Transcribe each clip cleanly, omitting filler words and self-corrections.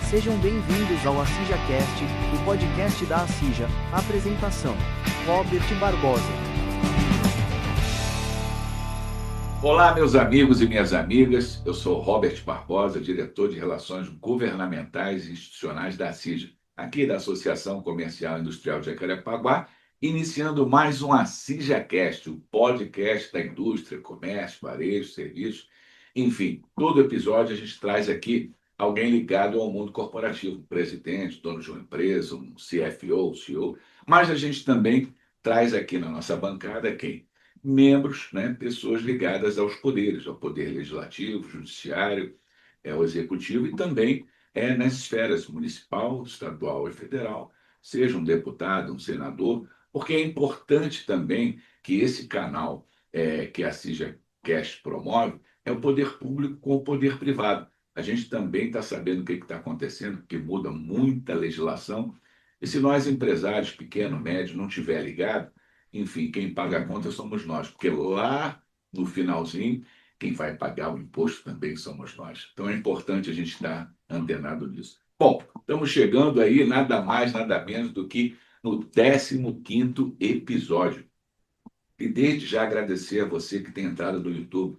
Sejam bem-vindos ao AcijaCast, o podcast da Acija. Apresentação: Robert Barbosa. Olá, meus amigos e minhas amigas. Eu sou Robert Barbosa, diretor de Relações Governamentais e Institucionais da Acija, aqui da Associação Comercial e Industrial de Jacarepaguá, iniciando mais um AcijaCast, o podcast da indústria, comércio, varejo, serviços. Enfim, todo episódio a gente traz aqui alguém ligado ao mundo corporativo, um presidente, dono de uma empresa, um CFO, CEO, mas a gente também traz aqui na nossa bancada quem? Membros, né, pessoas ligadas aos poderes, ao poder legislativo, judiciário, ao executivo e também nas esferas municipal, estadual e federal, seja um deputado, um senador, porque é importante também que esse canal que a CIJAcast promove é o poder público com o poder privado. A gente também está sabendo o que está acontecendo, porque muda muita legislação, e se nós, empresários pequeno, médio, não tiver ligado, enfim, quem paga a conta somos nós, porque lá no finalzinho, quem vai pagar o imposto também somos nós. Então é importante a gente estar antenado nisso. Bom, estamos chegando aí nada mais, nada menos do que no 15º episódio. E desde já agradecer a você que tem entrado no YouTube,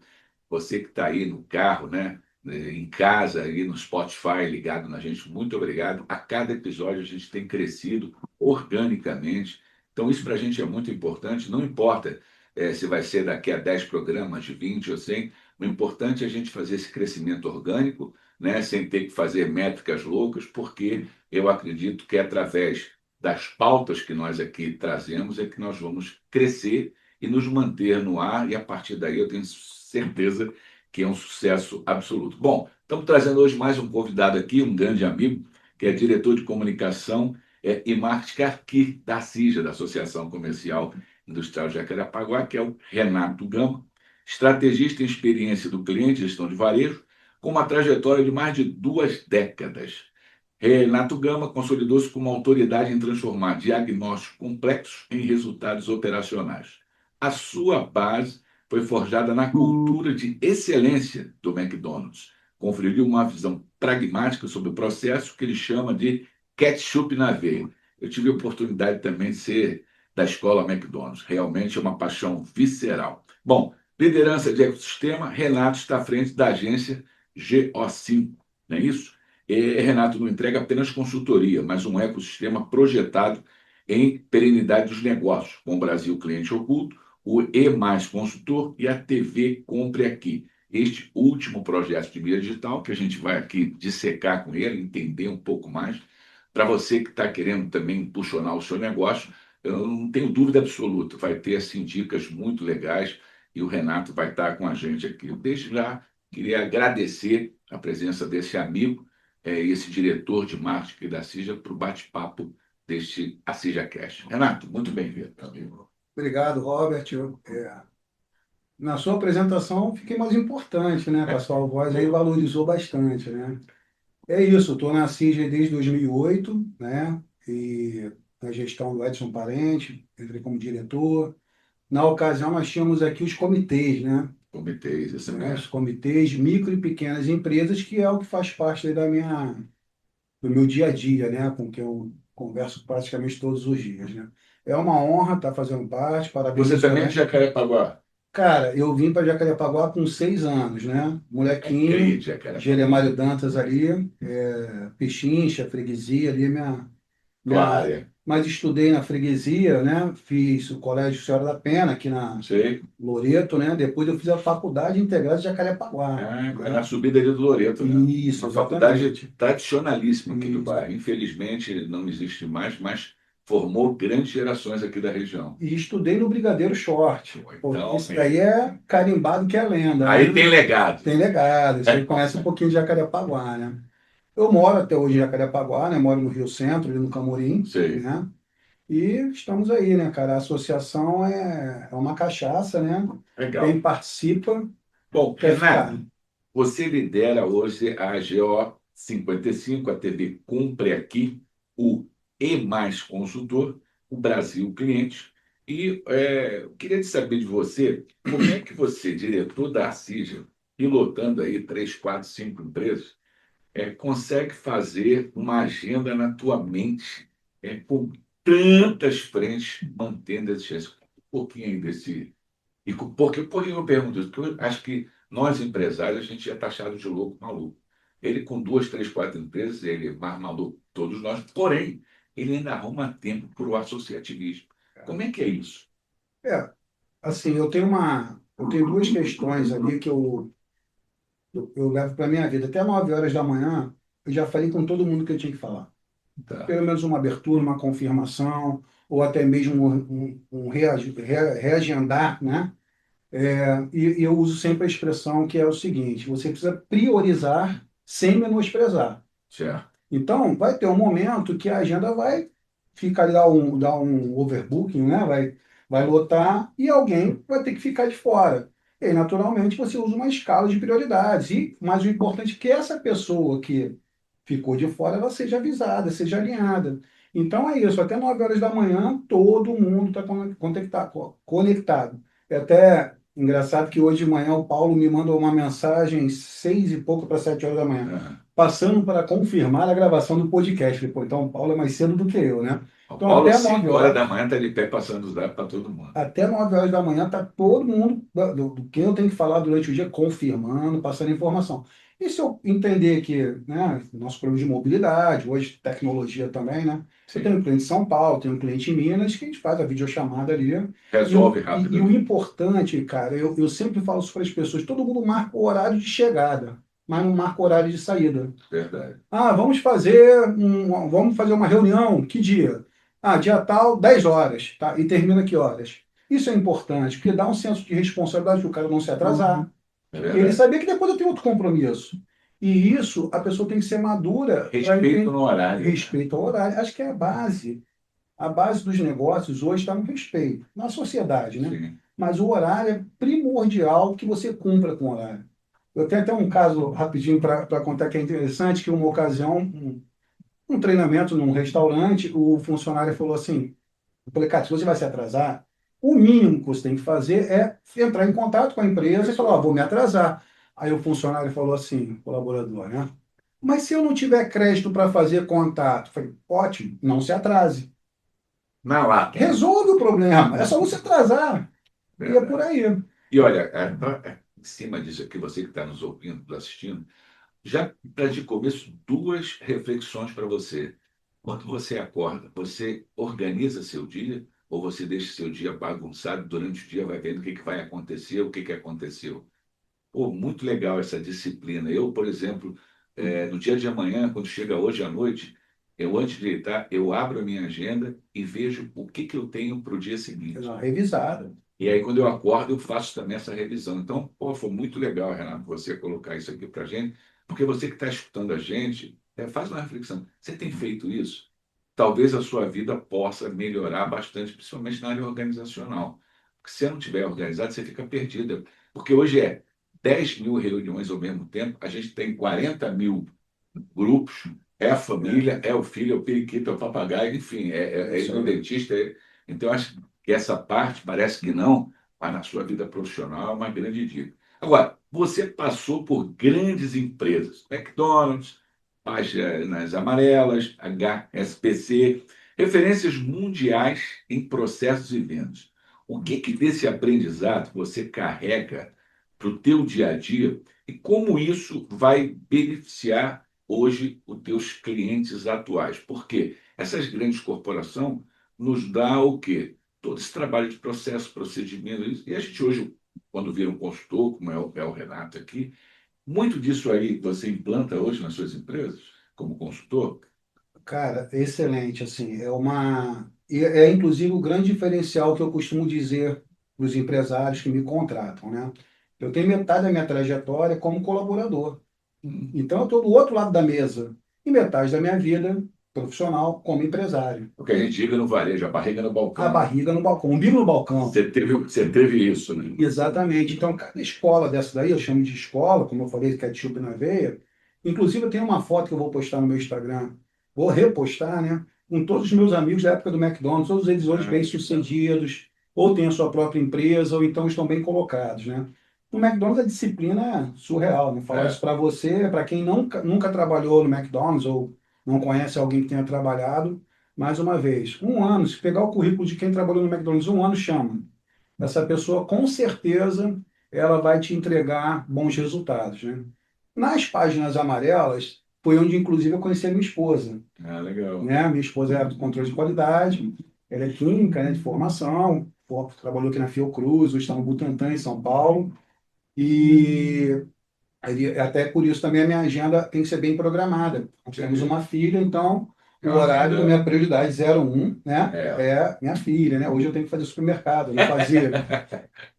você que está aí no carro, né? Em casa, aí no Spotify, ligado na gente, muito obrigado. A cada episódio a gente tem crescido organicamente. Então, isso para a gente é muito importante. Não importa se vai ser daqui a 10 programas, 20 ou 100, o importante é a gente fazer esse crescimento orgânico, né? Sem ter que fazer métricas loucas, porque eu acredito que através das pautas que nós aqui trazemos é que nós vamos crescer e nos manter no ar, e a partir daí eu tenho certeza que é um sucesso absoluto. Bom, estamos trazendo hoje mais um convidado aqui, um grande amigo, que é diretor de comunicação e marketing aqui da CIJA, da Associação Comercial Industrial de Jacarepaguá, que é o Renato Gama, estrategista em experiência do cliente, gestão de varejo, com uma trajetória de mais de 2 décadas. Renato Gama consolidou-se como autoridade em transformar diagnósticos complexos em resultados operacionais. A sua base foi forjada na cultura de excelência do McDonald's. Conferiu uma visão pragmática sobre o processo que ele chama de ketchup na veia. Eu tive a oportunidade também de ser da escola McDonald's. Realmente é uma paixão visceral. Bom, liderança de ecossistema, Renato está à frente da agência GO5, não é isso? Renato não entrega apenas consultoria, mas um ecossistema projetado em perenidade dos negócios, com o Brasil Cliente Oculto, o E Mais Consultor e a TV Compre Aqui. Este último projeto de mídia digital, que a gente vai aqui dissecar com ele, entender um pouco mais. Para você que está querendo também impulsionar o seu negócio, eu não tenho dúvida absoluta, vai ter assim, dicas muito legais e o Renato vai estar com a gente aqui. Desde já, queria agradecer a presença desse amigo, esse diretor de marketing da CIJA, para o bate-papo deste AcijaCast. Renato, muito bem-vindo, meu amigo. Obrigado, Robert. Na sua apresentação, fiquei mais importante, né? Com a sua voz aí valorizou bastante, né? É isso, estou na CIGA desde 2008, né? E na gestão do Edson Parente, entrei como diretor. Na ocasião, nós tínhamos aqui os comitês, né? Comitês, isso Os mesmo. comitês, micro e pequenas empresas, que é o que faz parte aí do meu dia a dia, né? Com quem eu converso praticamente todos os dias, né? É uma honra estar fazendo parte, Você parabéns, também é de né? Jacarepaguá? Cara, eu vim para Jacarepaguá com 6 anos, né? Cria de Molequinho, Jacarepaguá. Geremário Dantas ali, Pechincha, freguesia ali, Tua minha... área. Mas estudei na freguesia, né? Fiz o Colégio Senhora da Pena, aqui na Sei. Loreto, né? Depois eu fiz a Faculdade Integrada de Jacarepaguá, É na né? subida ali do Loreto, né? Isso, Uma faculdade exatamente. tradicionalíssima aqui do Isso. bairro. Infelizmente não existe mais, mas formou grandes gerações aqui da região. E estudei no Brigadeiro Short. Pô, Então, esse daí é carimbado que é lenda, aí tem né? legado. Tem legado, isso aí conhece um pouquinho de Jacarepaguá, né? Eu moro até hoje em Jacarepaguá, né? Moro no Rio Centro, ali no Camorim, Sei. né? E estamos aí, né, cara? A associação é uma cachaça, né? Quem Legal. participa Bom, quer Renato, ficar. você lidera hoje a GO55, a TV Compre Aqui, o E Mais Consultor, o Brasil Cliente. E eu queria saber de você, como é que você, diretor da Arcija, pilotando aí 3, 4, 5 empresas, consegue fazer uma agenda na tua mente com tantas frentes, mantendo esse um pouquinho aí desse. Por que eu pergunto isso? Porque eu acho que nós, empresários, a gente é taxado de louco, maluco. Ele com duas, três, quatro empresas, ele é mais maluco que todos nós, porém, ele ainda arruma tempo para o associativismo. Como é que é isso? É, assim, eu tenho duas questões ali que eu levo para minha vida. Até 9 horas da manhã, eu já falei com todo mundo que eu tinha que falar. Tá, Pelo menos uma abertura, uma confirmação, ou até mesmo um reagendar, né? E eu uso sempre a expressão que é o seguinte: você precisa priorizar sem menosprezar. certo. Então, vai ter um momento que a agenda vai ficar ali, dar um overbooking, né? Vai lotar e alguém vai ter que ficar de fora. E aí, naturalmente, você usa uma escala de prioridades. Mas o importante é que essa pessoa que ficou de fora, ela seja avisada, seja alinhada. Então é isso, até 9 horas da manhã, todo mundo está conectado. É até engraçado que hoje de manhã o Paulo me mandou uma mensagem 6 e pouco para 7 horas da manhã Aham. passando para confirmar a gravação do podcast. Falei, pô, então o Paulo é mais cedo do que eu, né? O Então, Paulo, 5 horas da manhã, está de pé passando os dados para todo mundo. até 9 horas da manhã tá todo mundo, do que eu tenho que falar durante o dia, confirmando, passando informação. E se eu entender que, né, nosso problema de mobilidade, hoje tecnologia também, né? Eu tenho Sim. um cliente em São Paulo, tenho um cliente em Minas, que a gente faz a videochamada ali. Resolve E o rapidamente. importante, cara, eu sempre falo isso para as pessoas, todo mundo marca o horário de chegada, mas não marca o horário de saída. Verdade. Ah, vamos fazer uma reunião. Que dia? Ah, dia tal, 10 horas, tá? E termina que horas? Isso é importante, porque dá um senso de responsabilidade do cara não se atrasar. É E ele verdade. saber que depois eu tenho outro compromisso. E isso, a pessoa tem que ser madura para Respeito entender no horário, né? respeito ao horário. Acho que é a base. A base dos negócios hoje está no respeito, na sociedade, né? Sim. Mas o horário é primordial que você cumpra com o horário. Eu tenho até um caso rapidinho para contar que é interessante, que uma ocasião, um treinamento num restaurante, o funcionário falou assim, eu falei, cara, se você vai se atrasar, o mínimo que você tem que fazer é entrar em contato com a empresa e falar, ó, vou me atrasar. Aí o funcionário falou assim, colaborador, né? Mas se eu não tiver crédito para fazer contato? Eu falei, ótimo, não se atrase. Na lata, né? Resolve o problema, é só não se atrasar. E é por Verdade. aí. E olha, em cima disso aqui, você que está nos ouvindo, nos assistindo, já para de começo, duas reflexões para você. Quando você acorda, você organiza seu dia ou você deixa seu dia bagunçado durante o dia, vai vendo o que vai acontecer, o que aconteceu? Pô, muito legal essa disciplina. Eu, por exemplo, no dia de amanhã, quando chega hoje à noite, eu antes de deitar, eu abro a minha agenda e vejo o que eu tenho para o dia seguinte. Revisada. E aí, quando eu acordo, eu faço também essa revisão. Então, pô, foi muito legal, Renato, você colocar isso aqui para a gente, porque você que está escutando a gente, faz uma reflexão. Você tem feito isso? Talvez a sua vida possa melhorar bastante, principalmente na área organizacional. Porque se você não tiver organizado, você fica perdida. Porque hoje é 10 mil reuniões ao mesmo tempo, a gente tem 40 mil grupos, é a família, é o filho, é o periquito, é o papagaio, enfim, é ir Isso no aí. dentista. Então, eu acho que essa parte parece que não, mas na sua vida profissional é uma grande dica. Agora, você passou por grandes empresas, McDonald's, Páginas Amarelas, HSBC, referências mundiais em processos e vendas. O que desse aprendizado você carrega para o teu dia a dia e como isso vai beneficiar hoje os teus clientes atuais? Porque essas grandes corporações nos dá o quê? Todo esse trabalho de processo, procedimento, e a gente hoje, quando vira um consultor, como é o Renato aqui, muito disso aí você implanta hoje nas suas empresas, como consultor? Cara, excelente, assim, é inclusive o grande diferencial que eu costumo dizer para os empresários que me contratam, né? Eu tenho metade da minha trajetória como colaborador, Hum. então eu estou do outro lado da mesa, e metade da minha vida profissional como empresário. O que a gente diga no varejo, a barriga no A balcão. barriga no balcão, o umbigo no balcão. Você teve isso, né? Exatamente. Então, cada escola dessa daí, eu chamo de escola, como eu falei, ketchup na veia. Inclusive, eu tenho uma foto que eu vou postar no meu Instagram, vou repostar, né? Com todos os meus amigos da época do McDonald's, todos eles hoje Ah, bem-sucedidos, ou têm a sua própria empresa, ou então estão bem colocados, né? No McDonald's a disciplina é surreal, né? Falar É, isso para você, para quem nunca trabalhou no McDonald's ou não conhece alguém que tenha trabalhado, mais uma vez, um ano, se pegar o currículo de quem trabalhou no McDonald's um ano, chama. Essa pessoa, com certeza, ela vai te entregar bons resultados, né? Nas páginas amarelas, foi onde, inclusive, eu conheci a minha esposa, legal. né? Minha esposa é do controle de qualidade, ela é química, né, de formação, trabalhou aqui na Fiocruz, hoje está no Butantã, em São Paulo, e até por isso também a minha agenda tem que ser bem programada. Nós temos Entendi. uma filha, então É o uma horário da agenda. minha prioridade 01, né, É. é minha filha, né? Hoje eu tenho que fazer supermercado, não fazia.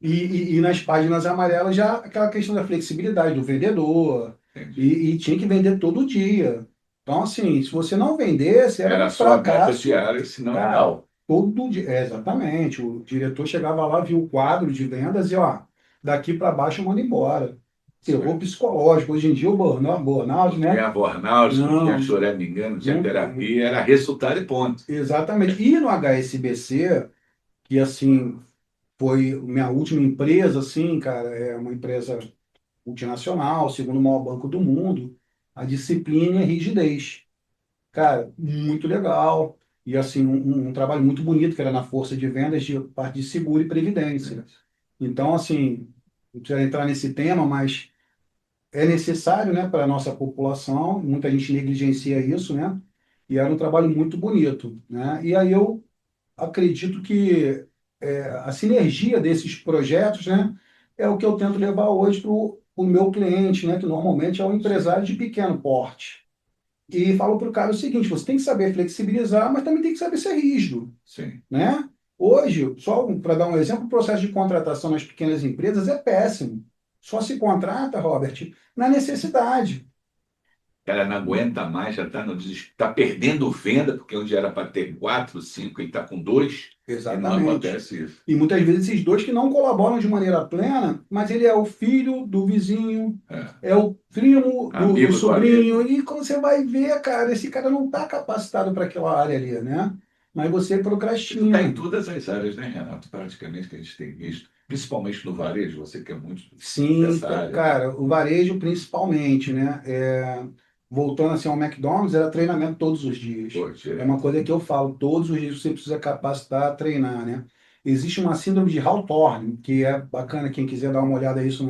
E nas páginas amarelas já aquela questão da flexibilidade do vendedor, Entendi. e tinha que vender todo dia. Então, assim, se você não vendesse, era Era um só a meta fracasso, diária, senão cara, não. todo dia. É, exatamente. O diretor chegava lá, viu o quadro de vendas e, ó, daqui para baixo eu mando embora. Isso Terror é. psicológico. Hoje em dia o burnout, Não né? tinha burnout, não tinha Não, choramingando, não tinha não tem. terapia, era resultado e ponto. Exatamente. E no HSBC, que assim foi minha última empresa, assim, cara, é uma empresa multinacional, segundo maior banco do mundo, a disciplina e a rigidez. Cara, muito legal. E assim, um trabalho muito bonito, que era na força de vendas de parte de seguro e previdência. Então, assim, não precisa entrar nesse tema, mas é necessário, né, para a nossa população, muita gente negligencia isso, né? E era um trabalho muito bonito, né? E aí eu acredito que a sinergia desses projetos, né, é o que eu tento levar hoje para o meu cliente, né, que normalmente é um Sim, empresário de pequeno porte. E falo para o cara o seguinte: você tem que saber flexibilizar, mas também tem que saber ser rígido, sim. né? Hoje, só para dar um exemplo, o processo de contratação nas pequenas empresas é péssimo. Só se contrata, Robert, na necessidade. O cara não aguenta mais, já está no desespero, está perdendo venda, porque onde era para ter quatro, cinco, ele está com dois, e não Exatamente. acontece isso. E muitas vezes esses dois que não colaboram de maneira plena, mas ele é o filho do vizinho, É. é o primo do Amigo do amigo. sobrinho, e quando você vai ver, cara, esse cara não está capacitado para aquela área ali, né? Mas você Isso está em procrastina. todas as áreas, né, Renato? Praticamente que a gente tem visto, principalmente no varejo, você que é muito Sim, dessa área. cara, o varejo principalmente, né? Voltando assim ao McDonald's, era treinamento todos os dias. Pô, É uma direto. coisa que eu falo, todos os dias você precisa capacitar, treinar, né? Existe uma síndrome de Hawthorne, que é bacana, quem quiser dar uma olhada nisso,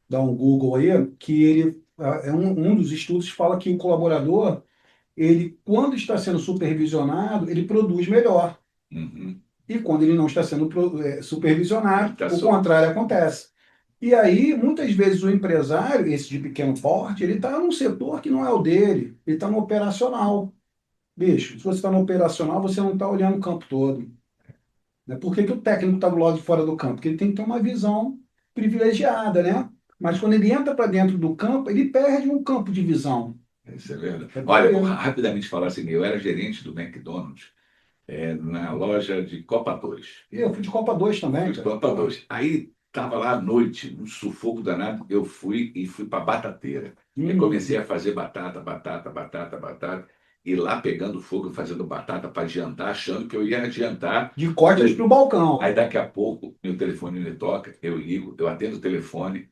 dar um Google aí, que ele é um dos estudos que fala que o colaborador, ele, quando está sendo supervisionado, ele produz melhor. Uhum. E quando ele não está sendo Ele supervisionado, está o sob. contrário acontece. E aí, muitas vezes, o empresário, esse de pequeno porte, ele está num setor que não é o dele, ele está no operacional. Bicho, se você está no operacional, você não está olhando o campo todo. Né? Por que que o técnico está do lado de fora do campo? Porque ele tem que ter uma visão privilegiada, né? Mas quando ele entra para dentro do campo, ele perde um campo de visão. Isso é verdade. É por Olha, vou aí. rapidamente falar assim, eu era gerente do McDonald's na loja de Copa 2. E eu fui de Copa 2 Eu também, fui de cara. Copa Pô. 2. Aí estava lá à noite, um sufoco danado, eu fui para batateira. Aí comecei Hum, a fazer batata, e lá pegando fogo, fazendo batata para adiantar, achando que eu ia adiantar. de costas para o balcão. Aí daqui a pouco, meu telefone me toca, eu ligo, eu atendo o telefone,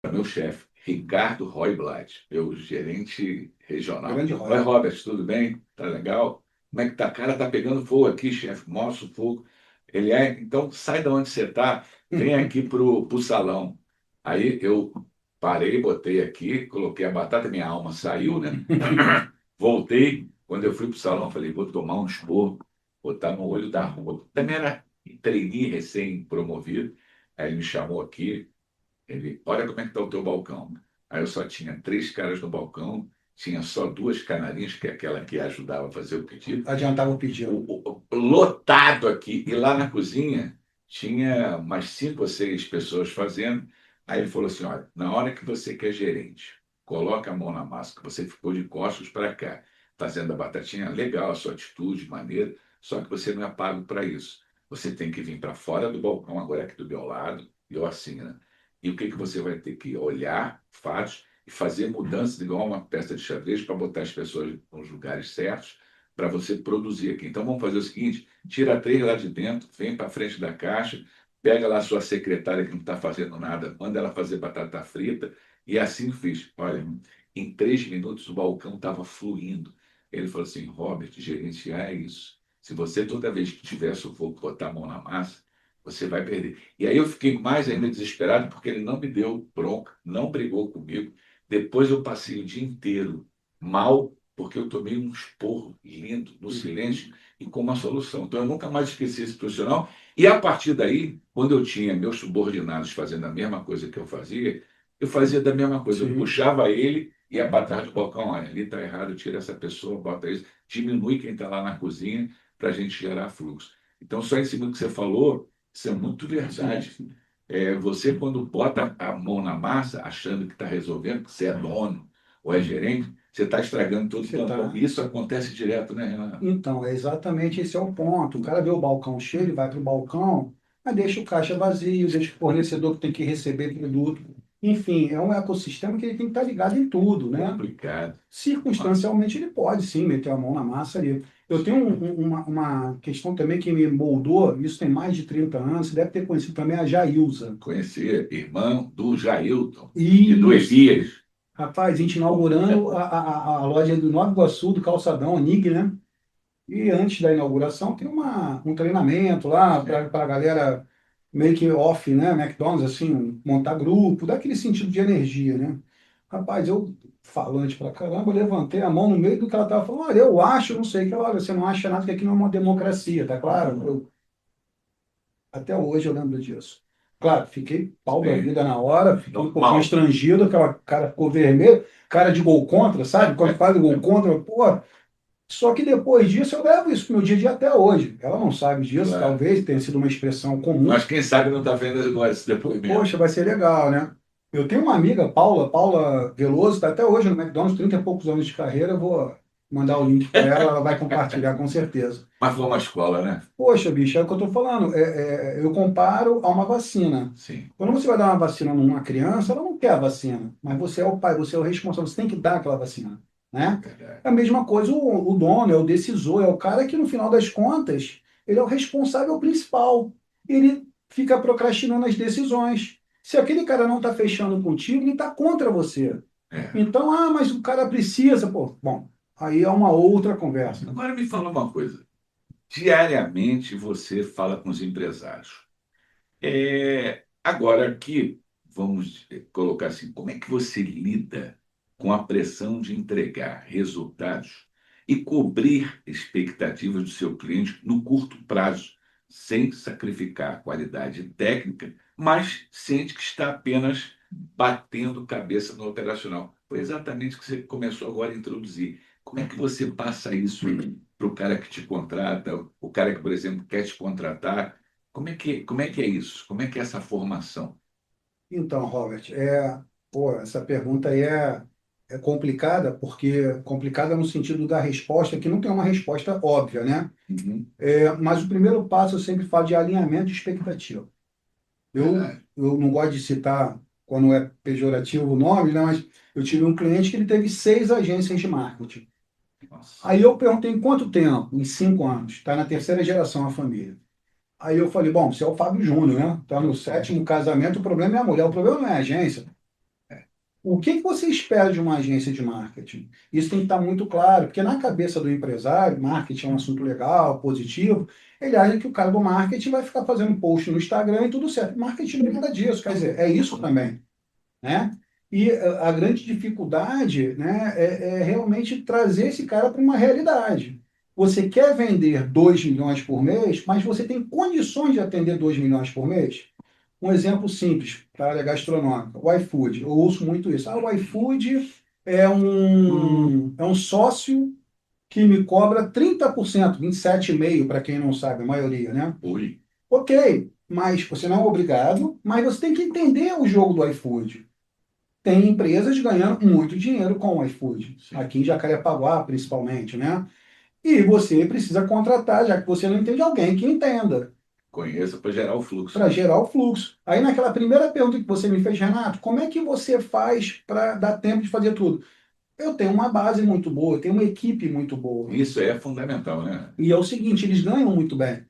para meu chefe, Ricardo Royblatt, meu gerente regional. Grande Oi, Roy. Robert, tudo bem? Tá legal? Como é que tá? Cara, tá pegando fogo aqui, chefe, maior sufoco. Ele então sai da onde você tá, vem aqui pro salão. Aí eu parei, botei aqui, coloquei a batata, minha alma saiu, né? Voltei, quando eu fui pro salão, falei, vou tomar um esporro, botar no olho da rua. Também era trainee recém-promovido. Aí ele me chamou aqui, ele, olha como é que está o teu balcão. Aí eu só tinha três caras no balcão, tinha só duas canarinhas, que é aquela que ajudava a fazer o pedido, Adiantava o pedido. lotado aqui. E lá na cozinha tinha umas cinco ou seis pessoas fazendo. Aí ele falou assim: olha, na hora que você quer gerente, coloca a mão na massa, que você ficou de costas para cá, fazendo a batatinha, legal, a sua atitude, maneira, só que você não é pago para isso. Você tem que vir para fora do balcão, agora aqui do meu lado, e eu assim, né? E o que que você vai ter que olhar, fatos, e fazer mudanças igual uma peça de xadrez para botar as pessoas nos lugares certos para você produzir aqui. Então vamos fazer o seguinte: tira três lá de dentro, vem para frente da caixa, pega lá a sua secretária que não está fazendo nada, manda ela fazer batata frita, e assim fiz. Olha, em 3 minutos o balcão estava fluindo. Ele falou assim, Robert, gerenciar é isso. Se você toda vez que tiver sufoco botar a mão na massa, você vai perder. E aí eu fiquei mais ainda desesperado porque ele não me deu bronca, não brigou comigo. Depois eu passei o dia inteiro mal, porque eu tomei um esporro lindo, no silêncio, e com uma solução. Então eu nunca mais esqueci esse profissional. E a partir daí, quando eu tinha meus subordinados fazendo a mesma coisa que eu fazia da mesma coisa. Eu Sim. puxava ele e ia para trás do balcão. Olha, ali está errado, tira essa pessoa, bota isso, diminui quem está lá na cozinha para a gente gerar fluxo. Então, só em cima do que você falou, isso é muito verdade. Sim. Você, quando bota a mão na massa, achando que está resolvendo, que você é dono ou é gerente, você está estragando todo o Você plantão. tá. Isso acontece direto, né, Renato? Então, é exatamente esse é o ponto. O cara vê o balcão cheio, ele vai para o balcão, mas deixa o caixa vazio, deixa o fornecedor que tem que receber produto. Enfim, é um ecossistema que ele tem que estar ligado em tudo, né? Complicado. Circunstancialmente, ele pode sim meter a mão na massa ali. Eu tenho uma questão também que me moldou, isso tem mais de 30 anos, você deve ter conhecido também a Jailza. Conhecer irmão do Jailton e do Isso. Elias. Rapaz, a gente inaugurando a loja do Nova Iguaçu, do Calçadão, a NIG, né? E antes da inauguração tem um treinamento lá para a galera meio que off, né? McDonald's, assim, montar grupo, dá aquele sentido de energia, né? Rapaz, eu falante pra caramba, eu levantei a mão no meio do que ela tava falando, olha, eu acho, não sei, que ela, olha, você não acha nada, que aqui não é uma democracia, tá claro? Até hoje eu lembro disso. Claro, fiquei pau da Sim. vida na hora, fiquei um pouco Normal. constrangido, aquela cara ficou vermelho, cara de gol contra, sabe? Quando faz o gol contra, pô. Só que depois disso eu levo isso pro meu dia a dia até hoje. Ela não sabe disso, Claro. talvez tenha sido uma expressão comum. Mas quem sabe não está vendo agora esse depoimento. Poxa, vai ser legal, né? Eu tenho uma amiga, Paula Veloso, está até hoje no McDonald's, 30 e poucos anos de carreira. Eu vou mandar o link para ela vai compartilhar com certeza. Mas foi uma escola, né? Poxa, bicho, é o que eu estou falando. Eu comparo a uma vacina. Sim. Quando você vai dar uma vacina numa criança, ela não quer a vacina, mas você é o pai, você é o responsável, você tem que dar aquela vacina, né? Verdade. É a mesma coisa o dono, é o decisor, é o cara que no final das contas, ele é o responsável principal. Ele fica procrastinando as decisões. Se aquele cara não está fechando contigo, ele está contra você. É. Então, mas o cara precisa, pô, bom, aí é uma outra conversa. Agora me fala uma coisa. Diariamente você fala com os empresários. Agora aqui, vamos colocar assim, como é que você lida com a pressão de entregar resultados e cobrir expectativas do seu cliente no curto prazo, sem sacrificar a qualidade técnica, mas sente que está apenas batendo cabeça no operacional? Foi exatamente o que você começou agora a introduzir. Como é que você passa isso para o cara que te contrata, o cara que, por exemplo, quer te contratar? Como é que é isso? Como é que é essa formação? Então, Robert, pô, essa pergunta aí é complicada, porque complicada no sentido da resposta, que não tem uma resposta óbvia, né? Uhum. Mas o primeiro passo eu sempre falo de alinhamento de expectativa. Verdade. Eu não gosto de citar quando é pejorativo o nome, né? Mas eu tive um cliente que ele teve 6 agências de marketing. Nossa. Aí eu perguntei em quanto tempo? Em 5 anos. Está na terceira geração a família. Aí eu falei, bom, você é o Fábio Júnior, né? Está no 7º casamento, o problema é a mulher, o problema não é a agência. O que você espera de uma agência de marketing? Isso tem que estar muito claro, porque na cabeça do empresário, marketing é um assunto legal, positivo, ele acha que o cara do marketing vai ficar fazendo post no Instagram e tudo certo. Marketing não é nada disso, quer dizer, é isso também, né? E a grande dificuldade, né, é realmente trazer esse cara para uma realidade. Você quer vender 2 milhões por mês, mas você tem condições de atender 2 milhões por mês? Um exemplo simples para a área gastronômica, o iFood. Eu ouço muito isso. O iFood é um sócio que me cobra 30%, 27,5% para quem não sabe, a maioria, né? Oi. Ok, mas você não é obrigado, mas você tem que entender o jogo do iFood. Tem empresas ganhando muito dinheiro com o iFood, Sim. aqui em Jacarepaguá, principalmente, né? E você precisa contratar, já que você não entende, alguém que entenda Conheça para gerar o fluxo. para gerar o fluxo. Aí naquela primeira pergunta que você me fez, Renato, como é que você faz para dar tempo de fazer tudo? Eu tenho uma base muito boa, eu tenho uma equipe muito boa. Isso é fundamental, né? E é o seguinte, eles ganham muito bem.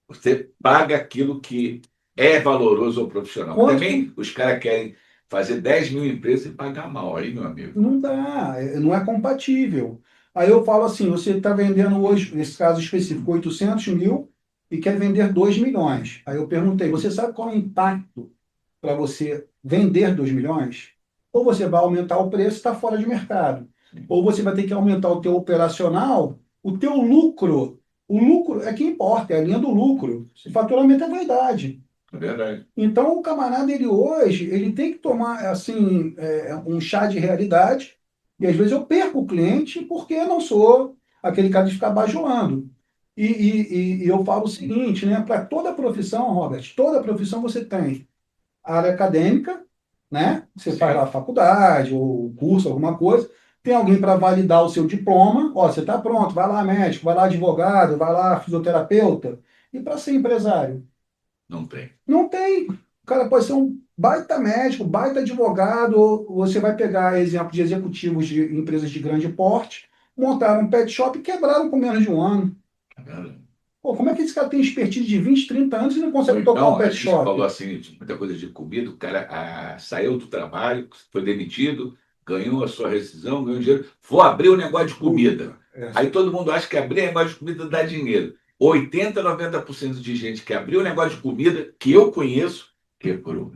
Você paga aquilo que é valoroso ao profissional. Quanto Também os caras querem fazer 10 mil empresas e pagar mal aí, meu amigo. não dá, não é compatível. Aí eu falo assim, você está vendendo hoje, nesse caso específico, 800 mil e quer vender 2 milhões. Aí eu perguntei, você sabe qual é o impacto para você vender 2 milhões? Ou você vai aumentar o preço e está fora de mercado. Ou você vai ter que aumentar o teu operacional, o teu lucro. O lucro é que importa, é a linha do lucro. O faturamento é vaidade. É verdade. Então, o camarada, ele hoje, ele tem que tomar, assim, um chá de realidade, e às vezes eu perco o cliente porque eu não sou aquele cara de ficar bajulando. E eu falo o seguinte, né, para toda profissão, Robert, toda profissão você tem a área acadêmica, né, você faz lá a Certo. faculdade ou curso, alguma coisa, tem alguém para validar o seu diploma, ó, você está pronto, vai lá médico, vai lá advogado, vai lá fisioterapeuta, e para ser empresário? Não tem. Não tem. O cara pode ser um baita médico, baita advogado. Ou você vai pegar exemplo de executivos de empresas de grande porte, montaram um pet shop e quebraram com menos de um ano. Tá vendo? Pô, como é que esse cara tem expertise de 20, 30 anos e não consegue tocar um Então, a pet gente falou shop? assim, de muita coisa de comida, o cara saiu do trabalho, foi demitido, ganhou a sua rescisão, ganhou dinheiro, vou abrir um negócio de comida. Puta, é. Aí todo mundo acha que abrir negócio de comida dá dinheiro. 80, 90% de gente que abriu negócio de comida, que eu conheço, quebrou.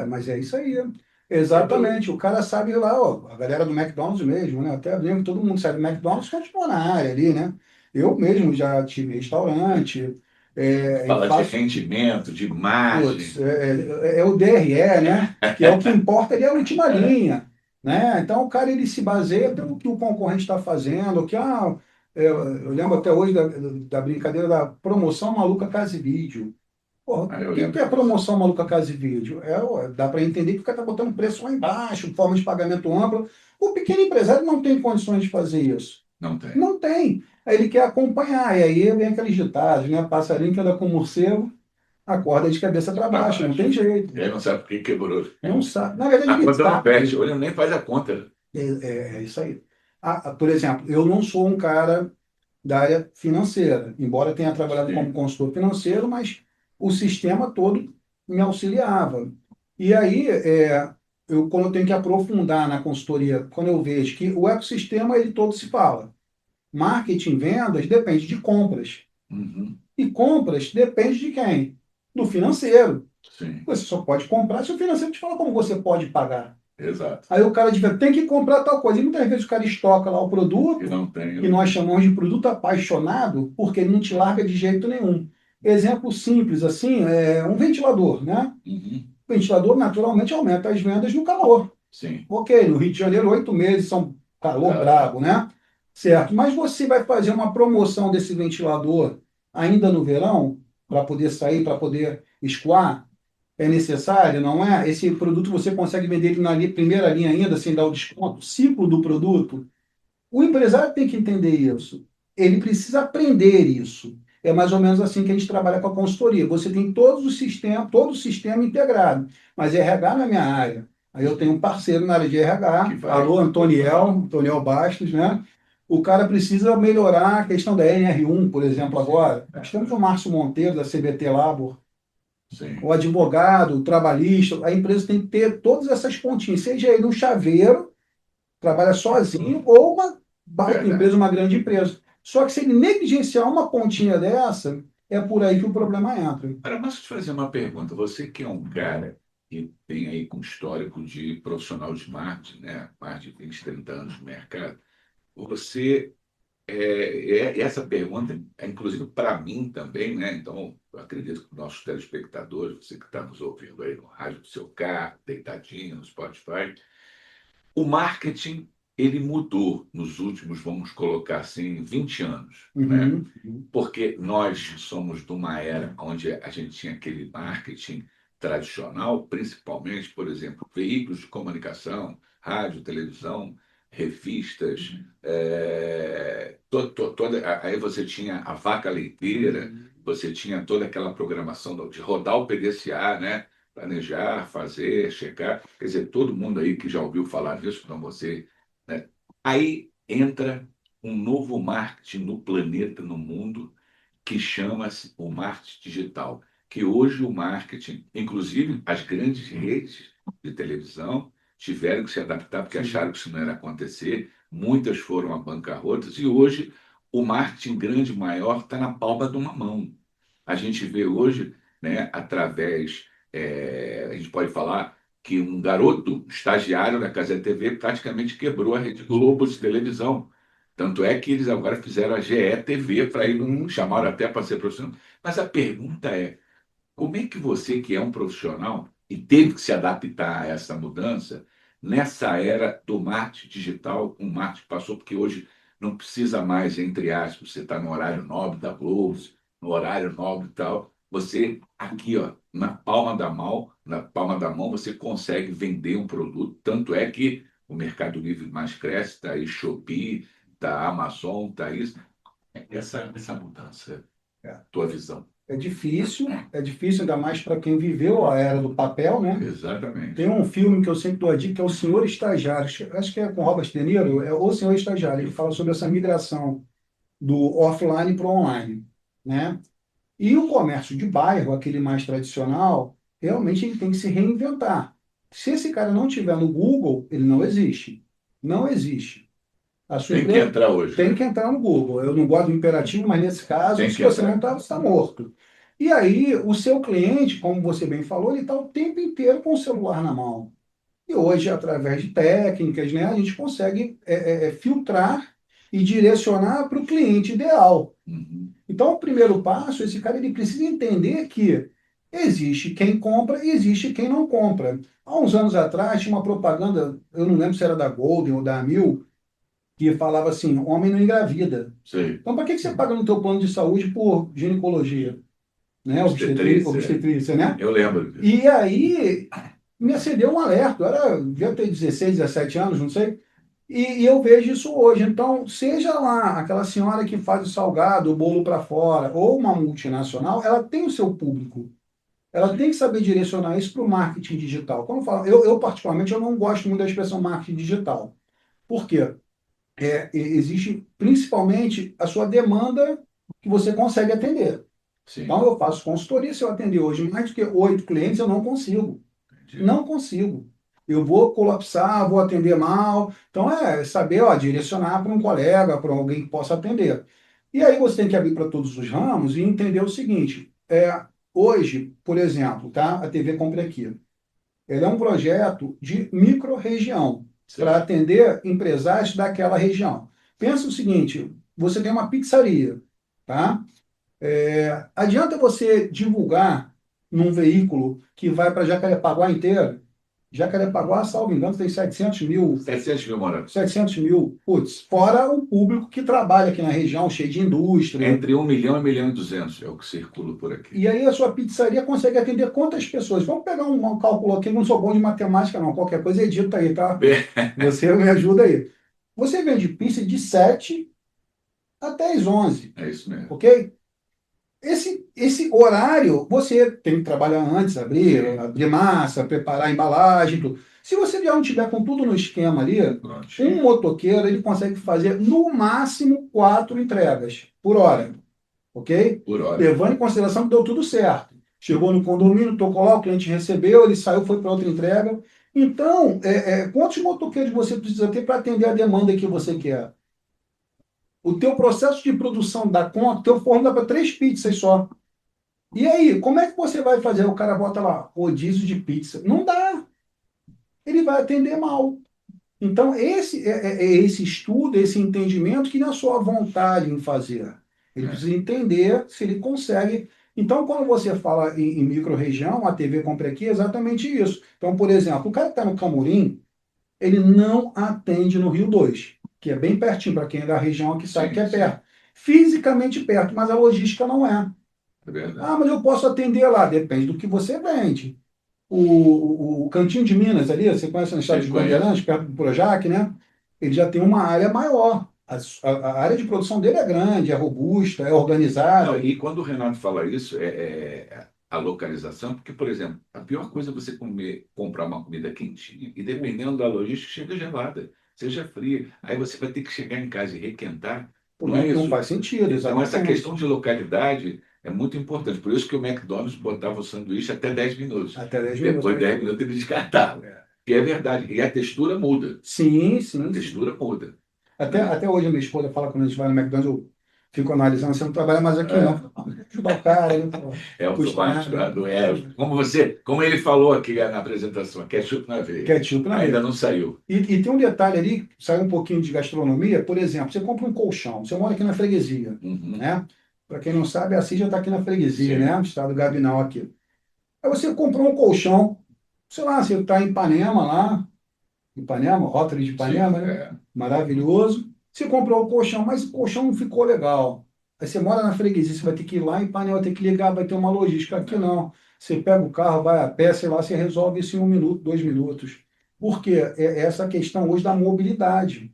Mas é isso aí. Quebrou. Exatamente. O cara sabe lá, ó, a galera do McDonald's mesmo, né? Até brinco, todo mundo sabe do McDonald's continua na área ali, né? Eu mesmo já tive restaurante, e Fala de faço. rendimento, de Putz, margem. é o DRE, né? Que é o que importa, ele é a última linha, né? Então o cara ele se baseia pelo que o concorrente está fazendo, eu lembro até hoje da brincadeira da promoção maluca casa e vídeo. Porra, Ah, o eu que que lembro é disso. promoção maluca casa e vídeo? Dá para entender que o cara está botando preço lá embaixo, forma de pagamento ampla. O pequeno empresário não tem condições de fazer isso. Não tem. Não tem. Aí ele quer acompanhar, e aí vem aqueles ditados, né? Passarinho que anda com morcego, acorda de cabeça para Para baixo, não tem baixo. jeito. E aí não sabe por que quebrou. Não sabe. Na verdade, A ele conta não sabe. perde, olha, nem faz a conta. É isso aí. Por exemplo, eu não sou um cara da área financeira, embora tenha trabalhado como Sim. consultor financeiro, mas o sistema todo me auxiliava. E aí, quando eu tenho que aprofundar na consultoria, quando eu vejo que o ecossistema ele todo se fala. Marketing, vendas, depende de compras. Uhum. E compras depende de quem? Do financeiro. Sim, Você só pode comprar se o financeiro te fala como você pode pagar. exato. Aí o cara diz, tem que comprar tal coisa. E muitas vezes o cara estoca lá o E produto, não tem. que nós chamamos de produto apaixonado, porque ele não te larga de jeito nenhum. Exemplo simples, assim, é um ventilador, né? Uhum. O ventilador naturalmente aumenta as vendas no calor. Sim, Ok, no Rio de Janeiro, 8 meses são calor exato. brabo, né? Certo. Mas você vai fazer uma promoção desse ventilador ainda no verão, para poder sair, para poder escoar? É necessário, não é? Esse produto você consegue vender ele na primeira linha ainda, sem dar o desconto, ciclo do produto. O empresário tem que entender isso. Ele precisa aprender isso. É mais ou menos assim que a gente trabalha com a consultoria. Você tem todos os sistemas, todo o sistema integrado, mas RH na minha área. Aí eu tenho um parceiro na área de Que RH, vai alô, Antoniel, botar. Antoniel Bastos, né? O cara precisa melhorar a questão da NR1, por exemplo, Sim, agora. Nós temos o Márcio Monteiro, da CBT Labor, o sim. advogado, o trabalhista. A empresa tem que ter todas essas pontinhas, seja ele um chaveiro, trabalha sozinho, ou uma baita Verdade. empresa, uma grande empresa. Só que se ele negligenciar uma pontinha dessa, é por aí que o problema entra. Agora, mas deixa eu te fazer uma pergunta. Você que é um cara que tem aí com histórico de profissional de marketing, né? Mais de 20, 30 anos no mercado, você essa pergunta é inclusive para mim também, né? Então, eu acredito que os nossos telespectadores, você que está nos ouvindo aí no rádio do seu carro, deitadinho, no Spotify, o marketing ele mudou nos últimos, vamos colocar assim, 20 anos, né? Uhum, uhum, Porque nós somos de uma era onde a gente tinha aquele marketing tradicional, principalmente, por exemplo, veículos de comunicação, rádio, televisão, revistas, aí você tinha a vaca leiteira, uhum. você tinha toda aquela programação de rodar o PDCA, né? Planejar, fazer, checar. Quer dizer, todo mundo aí que já ouviu falar disso, não você, né? Aí entra um novo marketing no planeta, no mundo, que chama-se o marketing digital. que hoje o marketing, inclusive as grandes redes de televisão, tiveram que se adaptar porque Sim. acharam que isso não era acontecer, muitas foram a bancarrotas, e hoje o marketing grande, maior, está na palma de uma mão. A gente vê hoje, né, através, a gente pode falar que um garoto estagiário da Cazé TV praticamente quebrou a Rede Globo de televisão. Tanto é que eles agora fizeram a GE TV para ir, chamaram até para ser profissional. Mas a pergunta é, como é que você, que é um profissional e teve que se adaptar a essa mudança, nessa era do marketing digital, um marketing que passou, porque hoje não precisa mais, entre aspas, você está no horário nobre da Globo, no horário nobre e tal, você aqui, ó, na palma da mão, você consegue vender um produto, tanto é que o Mercado Livre mais cresce, está aí Shopee, está Amazon, está isso. Essa mudança, É. tua visão. É difícil ainda mais para quem viveu a era do papel, né? Exatamente. Tem um filme que eu sempre dou a dica, que é O Senhor Estagiário, acho que é com Robert De Niro, é O Senhor Estagiário, ele fala sobre essa migração do offline para o online, né? E o comércio de bairro, aquele mais tradicional, realmente ele tem que se reinventar. Se esse cara não tiver no Google, ele não existe. Não existe. A sua Tem que empresa entrar hoje, tem né? que entrar no Google. Eu não gosto do imperativo, mas nesse caso, Tem se que você não entrar. está, você está morto. E aí, o seu cliente, como você bem falou, ele está o tempo inteiro com o celular na mão. E hoje, através de técnicas, né, a gente consegue filtrar e direcionar para o cliente ideal. Uhum. Então, o primeiro passo, esse cara ele precisa entender que existe quem compra e existe quem não compra. Há uns anos atrás, tinha uma propaganda, eu não lembro se era da Golden ou da Amil, que falava assim, homem não engravida. Sei. Então, para que você paga no teu plano de saúde por ginecologia, né? Obstetrícia. Obstetrícia, né? Eu lembro disso. E aí, me acendeu um alerta. Devia ter 16, 17 anos, não sei. E eu vejo isso hoje. Então, seja lá aquela senhora que faz o salgado, o bolo para fora, ou uma multinacional, ela tem o seu público. Ela tem que saber direcionar isso para o marketing digital. Quando eu falo, particularmente, eu não gosto muito da expressão marketing digital. Por quê? Existe principalmente a sua demanda que você consegue atender. Sim. Então, eu faço consultoria, se eu atender hoje mais do que 8 clientes, eu não consigo. Entendi. Não consigo. Eu vou colapsar, vou atender mal. Então, é saber, ó, direcionar para um colega, para alguém que possa atender. E aí você tem que abrir para todos os ramos e entender o seguinte: hoje, por exemplo, tá? A TV Compre Aqui. Ele é um projeto de micro-região para atender empresários daquela região. Pensa o seguinte: você tem uma pizzaria, tá? Adianta você divulgar num veículo que vai para Jacarepaguá inteiro? Jacarepaguá, salvo engano, tem 700 mil. 700 mil moradores. 700 mil. Putz, fora o público que trabalha aqui na região, cheio de indústria. Entre 1 milhão e 1 milhão e 200 é o que circula por aqui. E aí a sua pizzaria consegue atender quantas pessoas? Vamos pegar um cálculo aqui, não sou bom de matemática não, qualquer coisa edita aí, tá? Você me ajuda aí. Você vende pizza de 7 até as 11, É isso mesmo. ok? Esse horário, você tem que trabalhar antes, abrir massa, preparar a embalagem, tudo. Se você já não tiver com tudo no esquema ali, Prontinho. um motoqueiro ele consegue fazer no máximo 4 entregas por hora, ok? Por hora. Levando em consideração que deu tudo certo. Chegou no condomínio, tocou lá, o cliente recebeu, ele saiu, foi para outra entrega. Então, quantos motoqueiros você precisa ter para atender a demanda que você quer? O teu processo de produção dá conta, o teu forno dá para 3 pizzas só. E aí, como é que você vai fazer? O cara bota lá, rodízio de pizza. Não dá. Ele vai atender mal. Então, esse esse estudo, esse entendimento que não é só a vontade em fazer. Ele precisa entender se ele consegue. Então, quando você fala em micro-região, a TV Compra Aqui é exatamente isso. Então, por exemplo, o cara que está no Camorim, ele não atende no Rio 2, que é bem pertinho, para quem é da região aqui sabe que é perto. Fisicamente perto, mas a logística não é. É verdade. Ah, mas eu posso atender lá. Depende do que você vende. O Cantinho de Minas ali, você conhece no estado de Bandeirantes, perto do Projac, né? Ele já tem uma área maior. A área de produção dele é grande, é robusta, é organizada. Não, e quando o Renato fala isso, a localização, porque, por exemplo, a pior coisa é você comprar uma comida quentinha e, dependendo da logística, chega gelada, seja fria. Aí você vai ter que chegar em casa e requentar. Não é Não isso? faz sentido, Então, exatamente. essa questão de localidade É muito importante. Por isso que o McDonald's botava o sanduíche até 10 minutos. Até 10 minutos. Depois de 10 minutos ele descartava. É. Que é verdade. E a textura muda. Sim, A sim, sim. textura muda. Até hoje a minha esposa fala quando a gente vai no McDonald's, eu fico analisando, você não trabalha mais aqui, É. não. Ajudar o cara, né? É Custa automático. nada. Como ele falou aqui na apresentação, ketchup na veia. Ketchup na Ainda veia. não saiu. E tem um detalhe ali, sai um pouquinho de gastronomia, por exemplo, você compra um colchão, você mora aqui na freguesia, Uhum. né? Para quem não sabe, a CIJA está aqui na freguesia, Sim. né? Estado do Gabinal aqui. Aí você comprou um colchão, sei lá, você está em Ipanema lá, Ipanema, Rotary de Ipanema, Sim, né? é. Maravilhoso. Você comprou o colchão, mas o colchão não ficou legal. Aí você mora na freguesia, você vai ter que ir lá em Ipanema, vai ter que ligar, vai ter uma logística. Aqui não. Você pega o carro, vai a pé, sei lá, você resolve isso em 1 minuto, 2 minutos. Por quê? É essa questão hoje da mobilidade.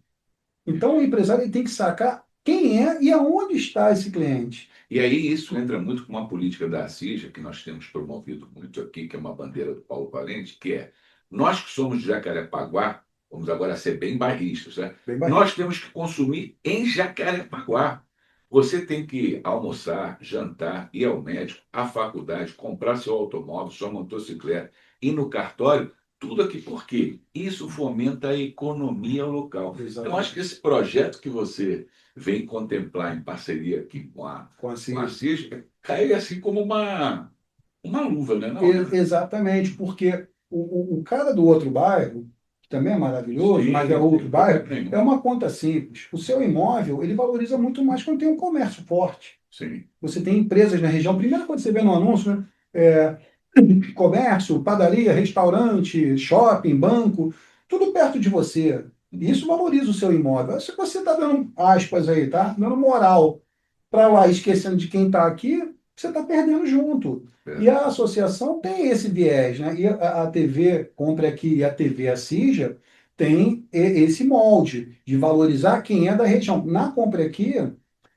Então, o empresário ele tem que sacar quem é e aonde está esse cliente. E aí isso entra muito com uma política da CIJA, que nós temos promovido muito aqui, que é uma bandeira do Paulo Valente, que é, nós que somos de Jacarepaguá, vamos agora ser bem bairristas, né? Bem bacana. Nós temos que consumir em Jacarepaguá. Você tem que almoçar, jantar, ir ao médico, à faculdade, comprar seu automóvel, sua motocicleta, ir no cartório, tudo aqui. Por quê? Isso fomenta a economia local. Então, acho que esse projeto que você vem contemplar em parceria aqui com a Com a CIJA. CIJA, cai assim como uma luva, né? Não, Exatamente, porque o cara do outro bairro, que também é maravilhoso, Sim, mas é outro bairro, problema é nenhum. uma conta simples. O seu imóvel, ele valoriza muito mais quando tem um comércio forte. Sim, Você tem empresas na região. Primeiro, quando você vê no anúncio, né? Comércio, padaria, restaurante, shopping, banco, tudo perto de você. E isso valoriza o seu imóvel. Se você está dando aspas aí, tá? Dando moral para lá, esquecendo de quem está aqui, você está perdendo junto. E a associação tem esse viés, né? E a TV Compre Aqui e a TV Assija tem esse molde de valorizar quem é da região. Na Compre Aqui,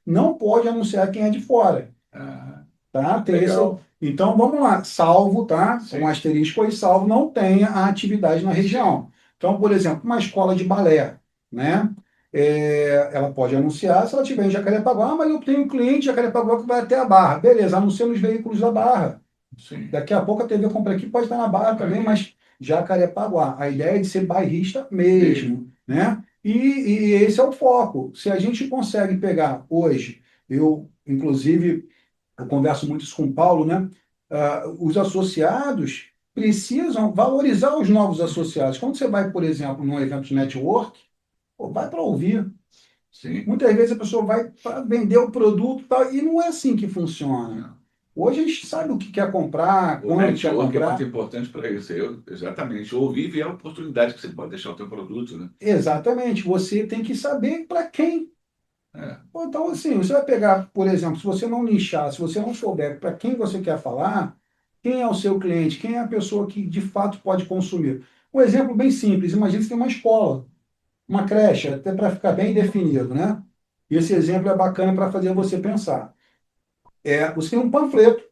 não pode anunciar quem é de fora. ah, Tá? Tem esse. legal. Então, vamos lá. Salvo, tá? Sim. Um asterisco aí, salvo, não tenha a atividade na região. Então, por exemplo, uma escola de balé, né? Ela pode anunciar se ela estiver em Jacarepaguá, mas eu tenho um cliente de Jacarepaguá que vai até a Barra. Beleza, anuncia nos veículos da Barra. Sim. Daqui a pouco a TV Compra Aqui pode estar na Barra também, mas Jacarepaguá. A ideia é de ser bairrista mesmo, né? E esse é o foco. Se a gente consegue pegar hoje, inclusive, eu converso muito isso com o Paulo, né? Os associados precisam valorizar os novos associados. Quando você vai, por exemplo, num evento de network, pô, vai para ouvir. Sim. Muitas vezes a pessoa vai para vender o produto e tal, e não é assim que funciona. Hoje a gente sabe o que quer comprar, O quando quer network é comprar. muito importante para isso. Exatamente. Ouvir e ver a oportunidade que você pode deixar o teu produto, né? Exatamente. Você tem que saber para quem. É. Então, assim, você vai pegar, por exemplo, se você não nichar, se você não souber para quem você quer falar, quem é o seu cliente, quem é a pessoa que de fato pode consumir. Um exemplo bem simples, imagina que você tem uma escola, uma creche, até para ficar bem definido, né? E esse exemplo é bacana para fazer você pensar. Você tem um panfleto,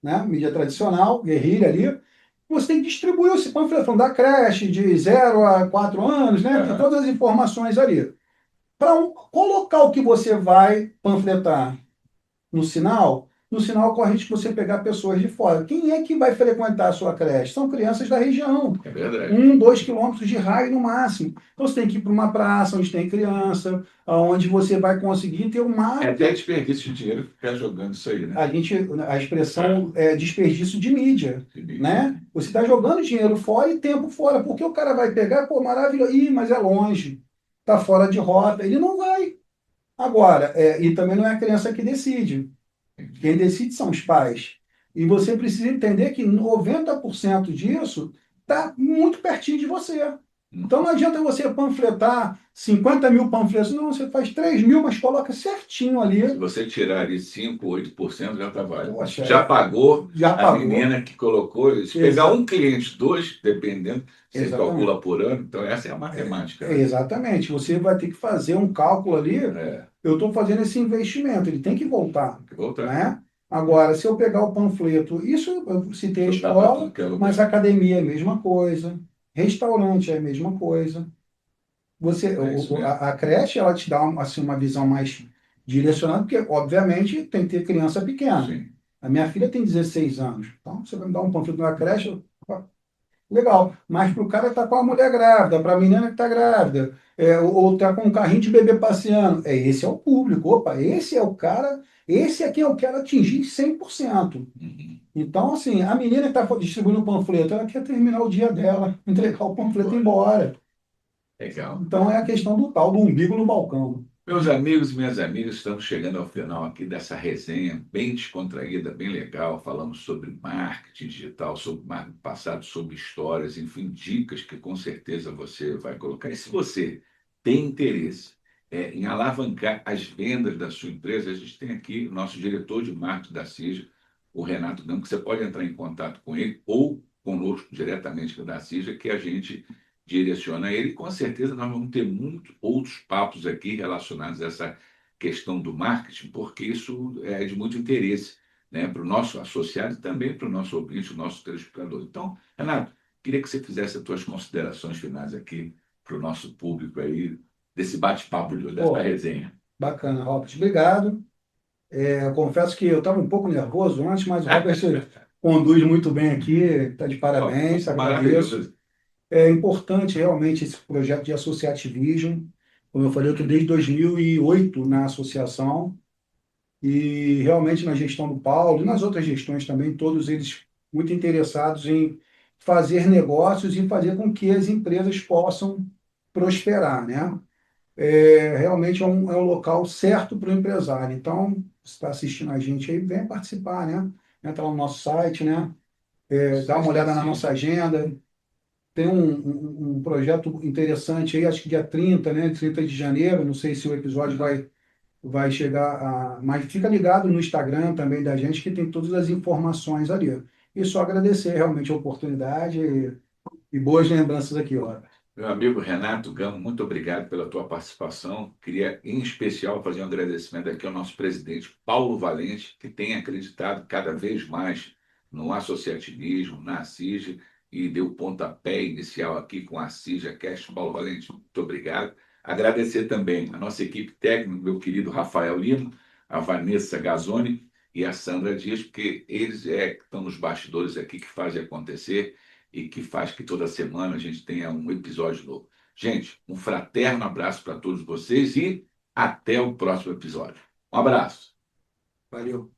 né? Mídia tradicional, guerrilha ali, você tem que distribuir esse panfleto, falando da creche de 0 a 4 anos, né? Tem todas as informações ali. Para colocar o que você vai panfletar no sinal corre risco de você pegar pessoas de fora. Quem é que vai frequentar a sua creche? São crianças da região. É verdade. 1, 2 quilômetros de raio no máximo. Então você tem que ir para uma praça onde tem criança, onde você vai conseguir ter uma. É até desperdício de dinheiro ficar jogando isso aí, né? A expressão é desperdício de mídia, né? Você está jogando dinheiro fora e tempo fora, porque o cara vai pegar, pô, maravilhoso, mas é longe, está fora de rota, ele não vai. Agora, e também não é a criança que decide. Quem decide são os pais. E você precisa entender que 90% disso está muito pertinho de você. Então não adianta você panfletar 50 mil panfletos. Não, você faz 3 mil, mas coloca certinho ali. Se você tirar ali 5, 8%, já está válido. Poxa, Já pagou já a pagou. menina que colocou. Se pegar um cliente, 2, dependendo, você Exatamente. calcula por ano. Então, essa é a matemática. Né? Exatamente. Você vai ter que fazer um cálculo ali. Eu estou fazendo esse investimento, ele tem que voltar. Tem que voltar. Né? Agora, se eu pegar o panfleto, isso eu citei a escola, mas a academia é a mesma coisa, restaurante é a mesma coisa. A creche, ela te dá assim, uma visão mais direcionada, porque, obviamente, tem que ter criança pequena. Sim. A minha filha tem 16 anos. Então, você vai me dar um panfleto na creche, legal. Mas para o cara que está com a mulher grávida, para a menina que está grávida, ou está com um carrinho de bebê passeando, esse é o público. Opa, esse é o cara, esse é quem eu quero atingir 100%. Uhum. Então, assim, a menina que está distribuindo o panfleto, ela quer terminar o dia dela, entregar o panfleto e ir embora. Legal. Então, é a questão do tal do umbigo no balcão. Meus amigos e minhas amigas, estamos chegando ao final aqui dessa resenha bem descontraída, bem legal. Falamos sobre marketing digital, sobre marketing passado, sobre histórias, enfim, dicas que com certeza você vai colocar. E se você tem interesse em alavancar as vendas da sua empresa, a gente tem aqui o nosso diretor de marketing da CIJA, o Renato Gama, que você pode entrar em contato com ele ou conosco diretamente da CIJA, que a gente direciona ele. Com certeza nós vamos ter muitos outros papos aqui relacionados a essa questão do marketing, porque isso é de muito interesse, né, para o nosso associado e também para o nosso ouvinte, o nosso telespectador. Então, Renato, queria que você fizesse as suas considerações finais aqui para o nosso público aí, desse bate-papo, dessa Pô, resenha. bacana, Robert. Obrigado. Eu confesso que eu estava um pouco nervoso antes, mas o Robert conduz muito bem aqui, está de parabéns, agradeço. Maravilhoso. É importante realmente esse projeto de associativismo. Como eu falei, eu estou desde 2008 na associação e realmente na gestão do Paulo e nas outras gestões também, todos eles muito interessados em fazer negócios e fazer com que as empresas possam prosperar, né? Realmente é um local certo para o empresário. Então, você está assistindo a gente aí, vem participar, né? Entra lá no nosso site, né? Dá uma olhada na nossa agenda. Tem um projeto interessante aí, acho que dia 30, né? 30 de janeiro. Não sei se o episódio vai chegar a. Mas fica ligado no Instagram também da gente, que tem todas as informações ali. E só agradecer realmente a oportunidade e boas lembranças aqui, ó. Meu amigo Renato Gama, muito obrigado pela tua participação. Queria, em especial, fazer um agradecimento aqui ao nosso presidente Paulo Valente, que tem acreditado cada vez mais no associativismo, na CIJ, e deu pontapé inicial aqui com a CIJA Cast. Paulo Valente, muito obrigado. Agradecer também a nossa equipe técnica, meu querido Rafael Lima, a Vanessa Gazzoni e a Sandra Dias, porque eles que estão nos bastidores aqui que fazem acontecer e que faz que toda semana a gente tenha um episódio novo. Gente, um fraterno abraço para todos vocês e até o próximo episódio. Um abraço. Valeu.